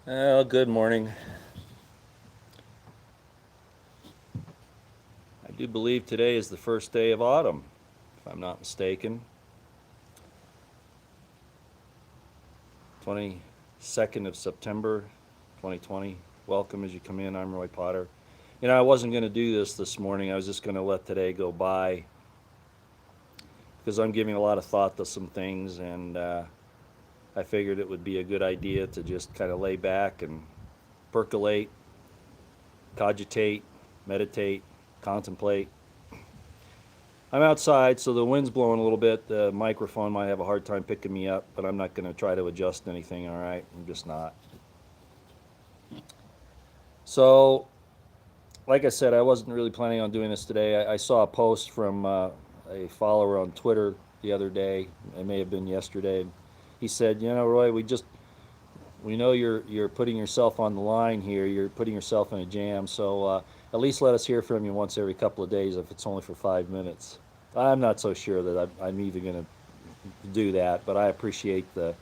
Well, good morning. I do believe today is the first day of autumn, if I'm not mistaken. 22nd of September, 2020. Welcome as you come in. I'm Roy Potter. I wasn't going to do this morning. I was just going to let today go by because I'm giving a lot of thought to some things, and I figured it would be a good idea to just kind of lay back and percolate, cogitate, meditate, contemplate. I'm outside, so the wind's blowing a little bit. The microphone might have a hard time picking me up, but I'm not going to try to adjust anything, all right? I'm just not. So, like I said, I wasn't really planning on doing this today. I saw a post from a follower on Twitter the other day. It may have been yesterday. He said, Roy, we know you're putting yourself on the line here. You're putting yourself in a jam. So at least let us hear from you once every couple of days, if it's only for 5 minutes. I'm not so sure that I'm even going to do that, but I appreciate the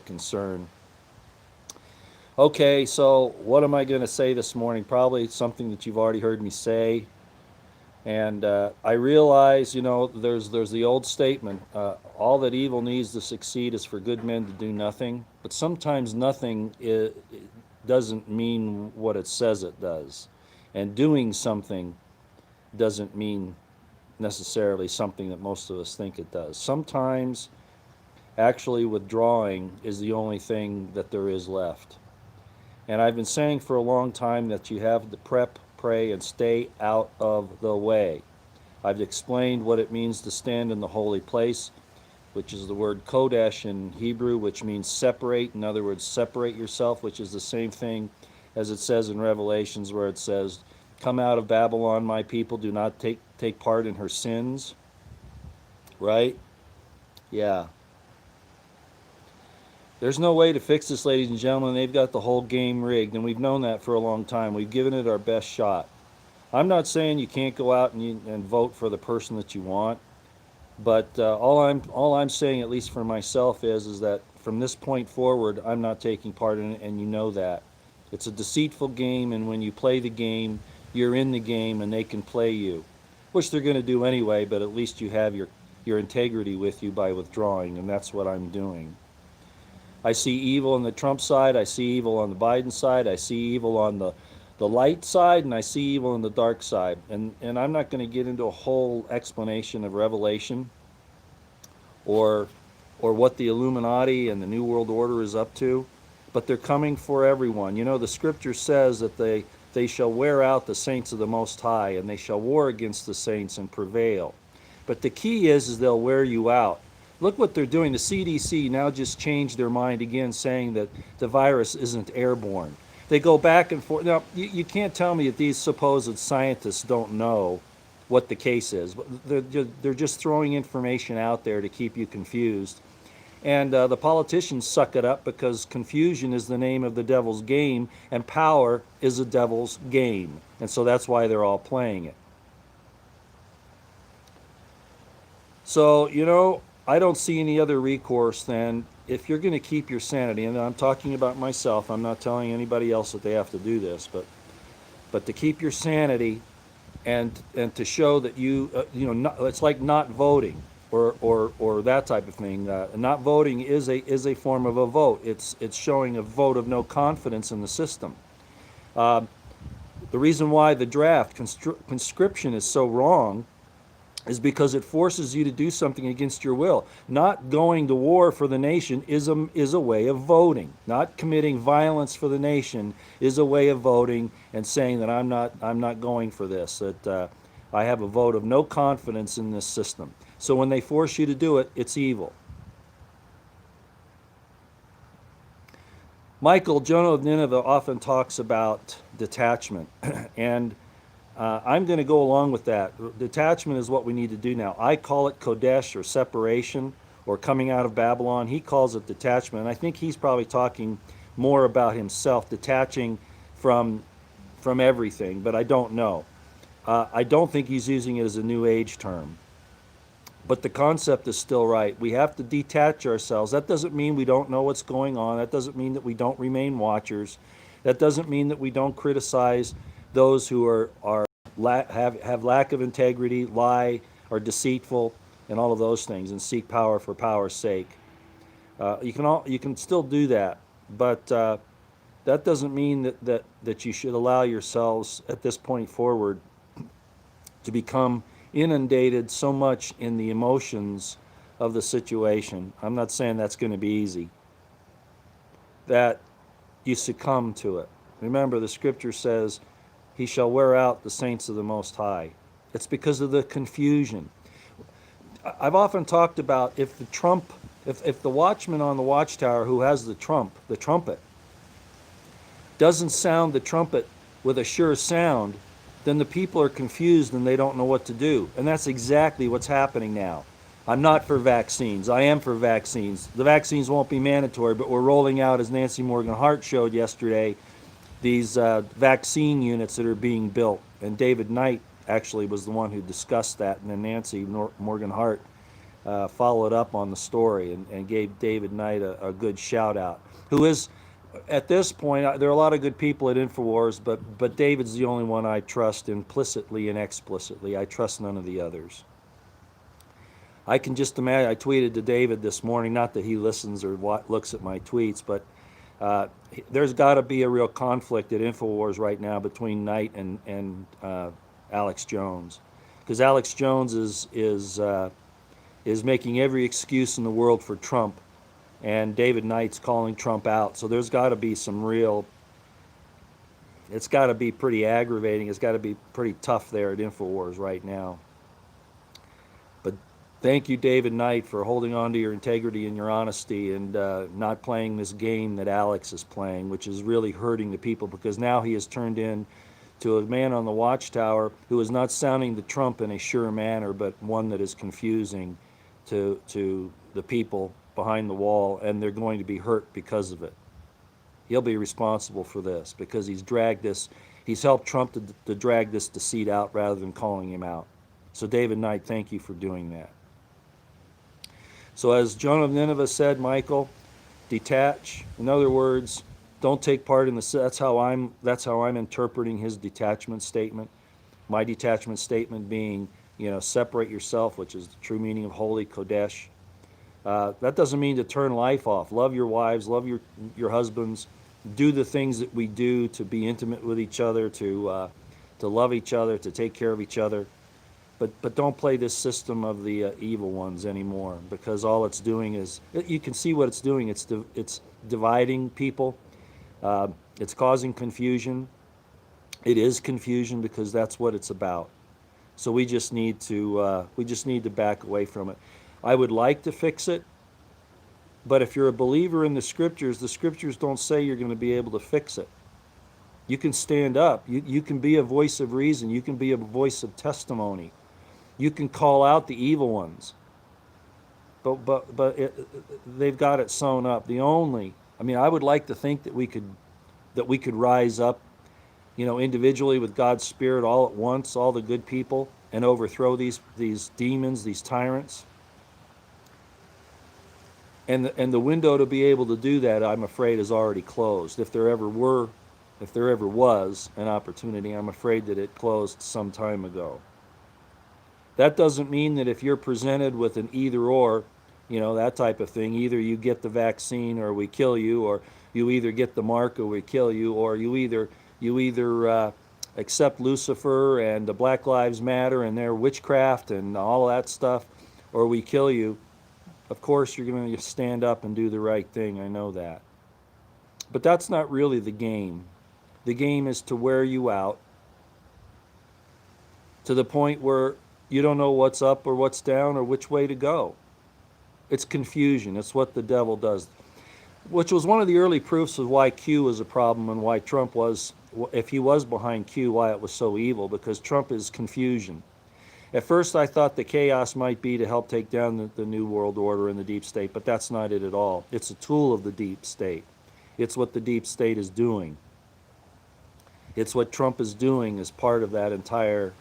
concern. Okay, so what am I going to say this morning? Probably something that you've already heard me say. And I realize, there's the old statement: all that evil needs to succeed is for good men to do nothing. But sometimes nothing doesn't mean what it says it does, and doing something doesn't mean necessarily something that most of us think it does. Sometimes actually withdrawing is the only thing that there is left. And I've been saying for a long time that you have to prep, pray, and stay out of the way. I've explained what it means to stand in the holy place, which is the word kodesh in Hebrew, which means separate. In other words, separate yourself, which is the same thing as it says in Revelations, where it says, "Come out of Babylon, my people, do not take part in her sins." Right? Yeah. There's no way to fix this, ladies and gentlemen. They've got the whole game rigged, and we've known that for a long time. We've given it our best shot. I'm not saying you can't go out and vote for the person that you want, but all I'm saying, at least for myself, is that from this point forward, I'm not taking part in it, and you know that. It's a deceitful game, and when you play the game, you're in the game, and they can play you, which they're going to do anyway. But at least you have your integrity with you by withdrawing, and that's what I'm doing. I see evil on the Trump side. I see evil on the Biden side. I see evil on the light side, and I see evil on the dark side. And I'm not going to get into a whole explanation of Revelation or what the Illuminati and the New World Order is up to, but they're coming for everyone. The Scripture says that they shall wear out the saints of the Most High, and they shall war against the saints and prevail. But the key is they'll wear you out. Look what they're doing. The CDC now just changed their mind again, saying that the virus isn't airborne. They go back and forth. Now, you can't tell me that these supposed scientists don't know what the case is. They're just throwing information out there to keep you confused. And the politicians suck it up because confusion is the name of the devil's game, and power is the devil's game. And so that's why they're all playing it. So, I don't see any other recourse than, if you're going to keep your sanity, and I'm talking about myself, I'm not telling anybody else that they have to do this, but to keep your sanity, and to show that it's like not voting, or that type of thing. Not voting is a form of a vote. It's showing a vote of no confidence in the system. Uh, the reason why the draft conscription is so wrong is because it forces you to do something against your will. Not going to war for the nation is a way of voting. Not committing violence for the nation is a way of voting and saying that I'm not going for this. That I have a vote of no confidence in this system. So when they force you to do it, it's evil. Michael, Jonah of Nineveh, often talks about detachment, and I'm going to go along with that. Detachment is what we need to do now. I call it Kodesh, or separation, or coming out of Babylon. He calls it detachment. And I think he's probably talking more about himself, detaching from everything, but I don't know. I don't think he's using it as a New Age term. But the concept is still right. We have to detach ourselves. That doesn't mean we don't know what's going on. That doesn't mean that we don't remain watchers. That doesn't mean that we don't criticize those who have lack of integrity, lie, are deceitful, and all of those things, and seek power for power's sake. You can still do that, but that doesn't mean that you should allow yourselves at this point forward to become inundated so much in the emotions of the situation. I'm not saying that's going to be easy. That you succumb to it. Remember, the scripture says, He shall wear out the saints of the Most High. It's because of the confusion. I've often talked about if the watchman on the watchtower who has the trumpet, doesn't sound the trumpet with a sure sound, then the people are confused and they don't know what to do. And that's exactly what's happening now. I'm not for vaccines. I am for vaccines. The vaccines won't be mandatory, but we're rolling out, as Nancy Morgan Hart showed yesterday, these vaccine units that are being built. And David Knight actually was the one who discussed that, and then Nancy Morgan Hart followed up on the story and gave David Knight a good shout out, who is, at this point, there are a lot of good people at InfoWars, but David's the only one I trust implicitly and explicitly. I trust none of the others. I can just imagine, I tweeted to David this morning, not that he listens or looks at my tweets, but there's got to be a real conflict at InfoWars right now between Knight and Alex Jones, because Alex Jones is making every excuse in the world for Trump, and David Knight's calling Trump out. So there's got to be it's got to be pretty aggravating. It's got to be pretty tough there at InfoWars right now. But thank you, David Knight, for holding on to your integrity and your honesty and not playing this game that Alex is playing, which is really hurting the people, because now he has turned in to a man on the watchtower who is not sounding the trump in a sure manner, but one that is confusing to the people behind the wall, and they're going to be hurt because of it. He'll be responsible for this because he's helped Trump to drag this deceit out rather than calling him out. So David Knight, thank you for doing that. So as Jonah of Nineveh said, Michael, detach. In other words, don't take part in the. That's how I'm interpreting his detachment statement. My detachment statement being, separate yourself, which is the true meaning of holy, Kodesh. That doesn't mean to turn life off. Love your wives, love your husbands. Do the things that we do to be intimate with each other, to love each other, to take care of each other. But don't play this system of the evil ones anymore, because all it's doing is, you can see what it's doing. It's dividing people. It's causing confusion. It is confusion because that's what it's about. So we just need to back away from it. I would like to fix it, but if you're a believer in the scriptures don't say you're going to be able to fix it. You can stand up. You can be a voice of reason. You can be a voice of testimony. You can call out the evil ones. But they've got it sewn up. I would like to think that we could rise up, individually with God's Spirit all at once, all the good people, and overthrow these demons, these tyrants. And the window to be able to do that, I'm afraid, is already closed. If there ever was an opportunity, I'm afraid that it closed some time ago. That doesn't mean that if you're presented with an either or, that type of thing, either you get the vaccine or we kill you, or you either get the mark or we kill you, or you either accept Lucifer and the Black Lives Matter and their witchcraft and all that stuff, or we kill you. Of course, you're going to stand up and do the right thing. I know that. But that's not really the game. The game is to wear you out to the point where you don't know what's up or what's down or which way to go. It's confusion. It's what the devil does, which was one of the early proofs of why Q was a problem and why Trump was, if he was behind Q, why it was so evil, because Trump is confusion. At first, I thought the chaos might be to help take down the New World Order and the deep state, but that's not it at all. It's a tool of the deep state. It's what the deep state is doing. It's what Trump is doing as part of that entire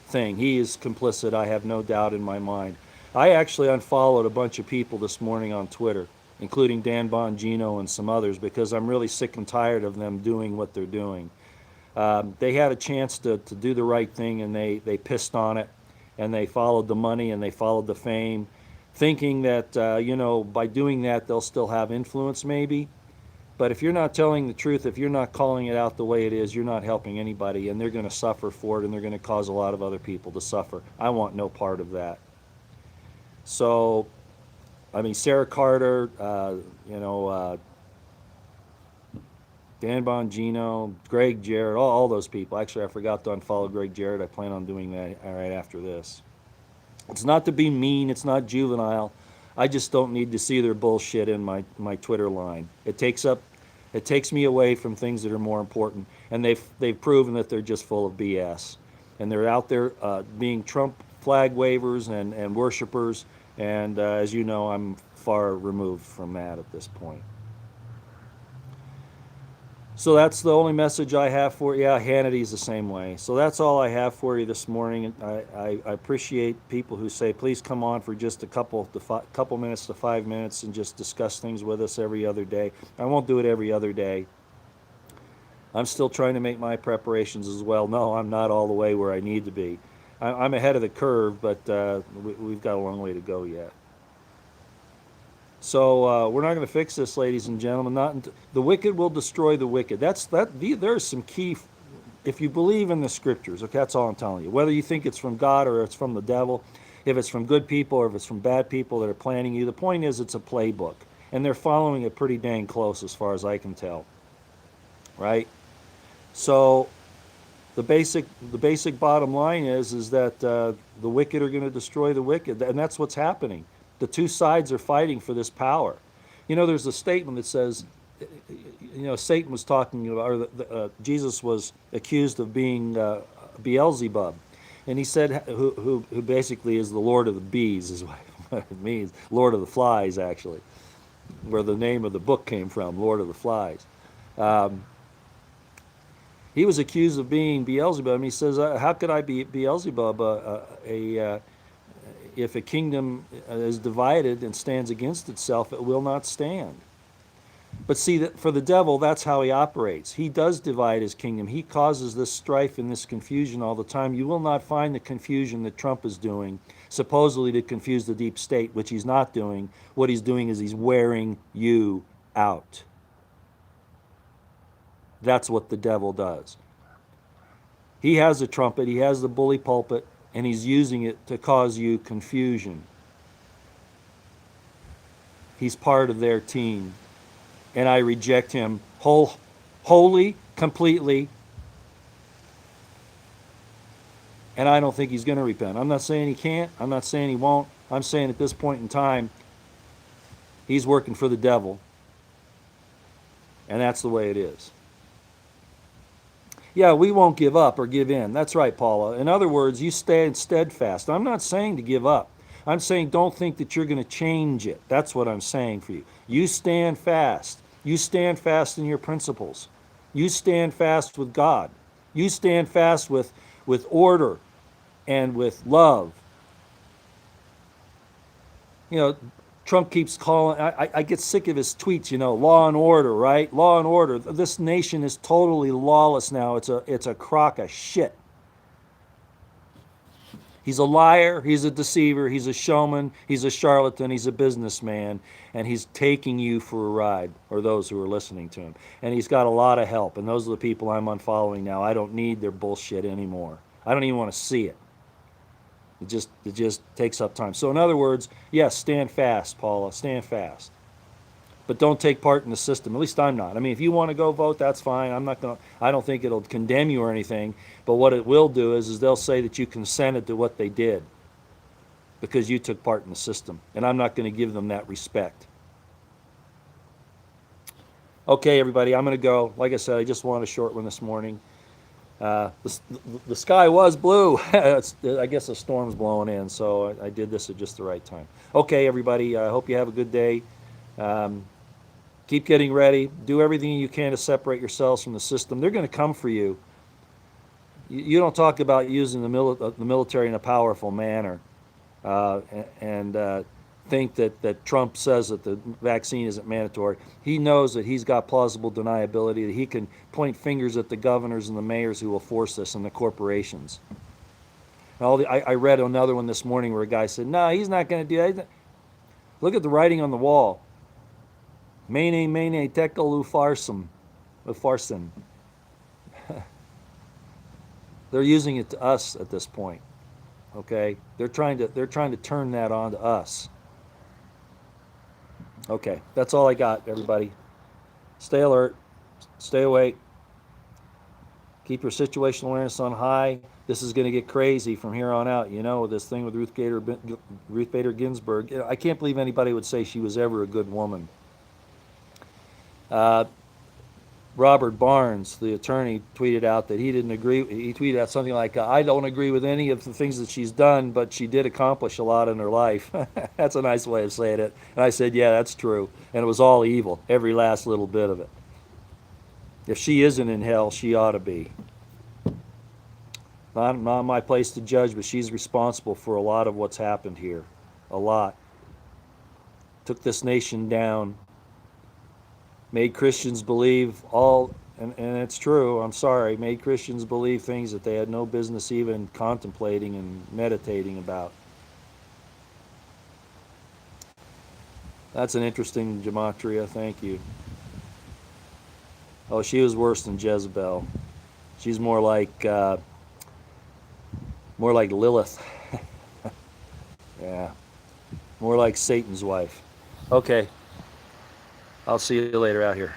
thing. He is complicit, I have no doubt in my mind. I actually unfollowed a bunch of people this morning on Twitter, including Dan Bongino and some others, because I'm really sick and tired of them doing what they're doing. They had a chance to do the right thing, and they pissed on it, and they followed the money and they followed the fame, thinking that by doing that they'll still have influence maybe. But if you're not telling the truth, if you're not calling it out the way it is, you're not helping anybody, and they're going to suffer for it, and they're going to cause a lot of other people to suffer. I want no part of that. So, I mean, Sarah Carter, Dan Bongino, Greg Jarrett, all those people. Actually, I forgot to unfollow Greg Jarrett. I plan on doing that right after this. It's not to be mean. It's not juvenile. I just don't need to see their bullshit in my Twitter line. It takes me away from things that are more important, and they've proven that they're just full of BS, and they're out there being Trump flag wavers and worshipers, and as you know, I'm far removed from that at this point. So that's the only message I have for you. Yeah, Hannity's the same way. So that's all I have for you this morning. I appreciate people who say, please come on for just a couple minutes to 5 minutes and just discuss things with us every other day. I won't do it every other day. I'm still trying to make my preparations as well. No, I'm not all the way where I need to be. I'm ahead of the curve, but we've got a long way to go yet. So we're not going to fix this, ladies and gentlemen. The wicked will destroy the wicked. There's some key. If you believe in the scriptures, okay, that's all I'm telling you. Whether you think it's from God or it's from the devil, if it's from good people or if it's from bad people that are planning you, the point is it's a playbook, and they're following it pretty dang close as far as I can tell. Right? So the basic bottom line is that the wicked are going to destroy the wicked, and that's what's happening. The two sides are fighting for this power. There's a statement that says, Satan was talking about, or Jesus was accused of being Beelzebub, and he said, who basically is the Lord of the Bees, is what it means, Lord of the Flies, actually, where the name of the book came from, Lord of the Flies. He was accused of being Beelzebub, and he says, how could I be Beelzebub, if a kingdom is divided and stands against itself, it will not stand. But see, that for the devil, that's how he operates. He does divide his kingdom. He causes this strife and this confusion all the time. You will not find the confusion that Trump is doing, supposedly to confuse the deep state, which he's not doing. What he's doing is he's wearing you out. That's what the devil does. He has a trumpet, he has the bully pulpit, and he's using it to cause you confusion. He's part of their team, and I reject him wholly, completely, and I don't think he's going to repent. I'm not saying he can't. I'm not saying he won't. I'm saying at this point in time, he's working for the devil, and that's the way it is. Yeah, we won't give up or give in. That's right, Paula. In other words, you stand steadfast. I'm not saying to give up. I'm saying don't think that you're going to change it. That's what I'm saying for you. You stand fast. You stand fast in your principles. You stand fast with God. You stand fast with order and with love. Trump keeps calling, I get sick of his tweets, law and order, right? Law and order. This nation is totally lawless now. It's a crock of shit. He's a liar, he's a deceiver, he's a showman, he's a charlatan, he's a businessman, and he's taking you for a ride, or those who are listening to him. And he's got a lot of help, and those are the people I'm unfollowing now. I don't need their bullshit anymore. I don't even want to see it. It just takes up time. So in other words, yes, stand fast, Paula, stand fast. But don't take part in the system. At least I'm not. I mean, if you want to go vote, that's fine. I don't think it'll condemn you or anything. But what it will do is they'll say that you consented to what they did because you took part in the system. And I'm not going to give them that respect. Okay, everybody, I'm going to go. Like I said, I just wanted a short one this morning. The sky was blue. I guess a storm's blowing in, so I did this at just the right time. Okay, everybody, I hope you have a good day. Keep getting ready. Do everything you can to separate yourselves from the system. They're going to come for you. You don't talk about using the military in a powerful manner. and think that Trump says that the vaccine isn't mandatory. He knows that he's got plausible deniability, that he can point fingers at the governors and the mayors who will force this and the corporations. I read another one this morning where a guy said, no, he's not going to do that. Look at the writing on the wall. Mene, mene, tekel, ufarsin. They're using it to us at this point. Okay? They're trying to turn that on to us. Okay, that's all I got, everybody. Stay alert, stay awake, keep your situational awareness on high. This is going to get crazy from here on out. You know, this thing with Ruth Bader Ginsburg. I can't believe anybody would say she was ever a good woman. Robert Barnes, the attorney, tweeted out that he didn't agree. He tweeted out something like, I don't agree with any of the things that she's done, but she did accomplish a lot in her life. That's a nice way of saying it. And I said, yeah, that's true. And it was all evil, every last little bit of it. If she isn't in hell, she ought to be. Not my place to judge, but she's responsible for a lot of what's happened here. A lot. Took this nation down. Made Christians believe and it's true, I'm sorry, made Christians believe things that they had no business even contemplating and meditating about. That's an interesting gematria, thank you. Oh, she was worse than Jezebel. She's more like Lilith. Yeah, more like Satan's wife. Okay, I'll see you later out here.